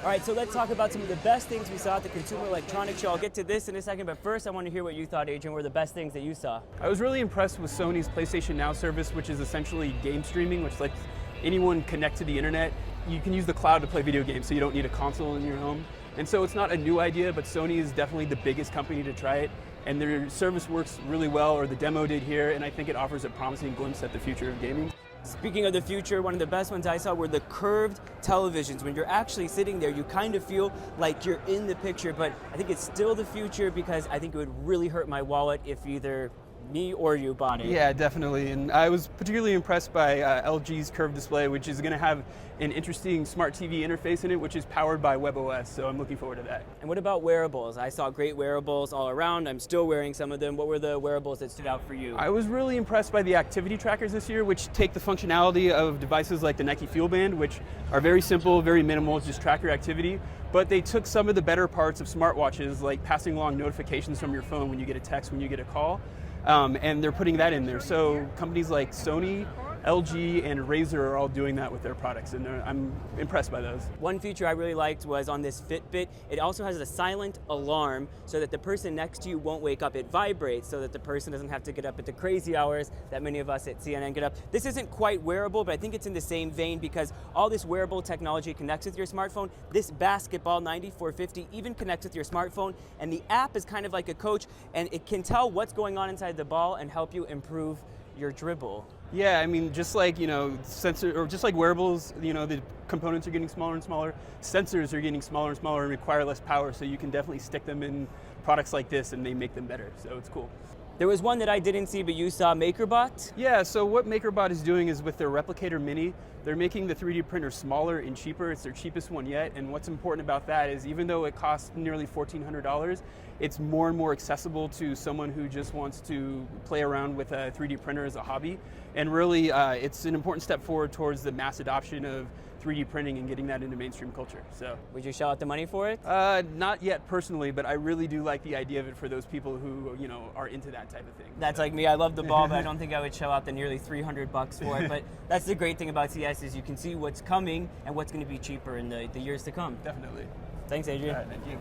All right, so let's talk about some of the best things we saw at the Consumer Electronics Show. I'll get to this in a second, but first I want to hear what you thought, Adrian, were the best things that you saw. I was really impressed with Sony's PlayStation Now service, which is essentially game streaming, which lets anyone connect to the internet. You can use the cloud to play video games, so you don't need a console in your home. And so it's not a new idea, but Sony is definitely the biggest company to try it. And their service works really well, or the demo did here, and I think it offers a promising glimpse at the future of gaming. Speaking of the future, one of the best ones I saw were the curved televisions. When you're actually sitting there, you kind of feel like you're in the picture, but I think it's still the future because I think it would really hurt my wallet if either me or you bought it. Yeah, definitely. And I was particularly impressed by LG's curved display, which is going to have an interesting smart TV interface in it, which is powered by WebOS. So I'm looking forward to that. And what about wearables? I saw great wearables all around. I'm still wearing some of them. What were the wearables that stood out for you? I was really impressed by the activity trackers this year, which take the functionality of devices like the Nike Fuel Band, which are very simple, very minimal, just track your activity. But they took some of the better parts of smartwatches, like passing along notifications from your phone when you get a text, when you get a call. And they're putting that in there. So companies like Sony, LG, and Razer are all doing that with their products, and I'm impressed by those. One feature I really liked was on this Fitbit. It also has a silent alarm so that the person next to you won't wake up. It vibrates so that the person doesn't have to get up at the crazy hours that many of us at CNN get up. This isn't quite wearable, but I think it's in the same vein because all this wearable technology connects with your smartphone. This basketball 9450 even connects with your smartphone, and the app is kind of like a coach, and it can tell what's going on inside the ball and help you improve your dribble. Yeah, I mean, just like, sensor, or just like wearables, the components are getting smaller and smaller. Sensors are getting smaller and smaller and require less power, so you can definitely stick them in products like this and they make them better, so it's cool. There was one that I didn't see, but you saw, MakerBot? Yeah, so what MakerBot is doing is with their Replicator Mini, they're making the 3D printer smaller and cheaper. It's their cheapest one yet, and what's important about that is even though it costs nearly $1,400, it's more and more accessible to someone who just wants to play around with a 3D printer as a hobby. And really, it's an important step forward towards the mass adoption of 3D printing and getting that into mainstream culture. So, would you shell out the money for it? Not yet personally, but I really do like the idea of it for those people who are into that type of thing. That's like me. I love the ball, but I don't think I would shell out the nearly $300 for it. But that's the great thing about CES is you can see what's coming and what's going to be cheaper in the years to come. Definitely. Thanks, Adrian. All right, thank you.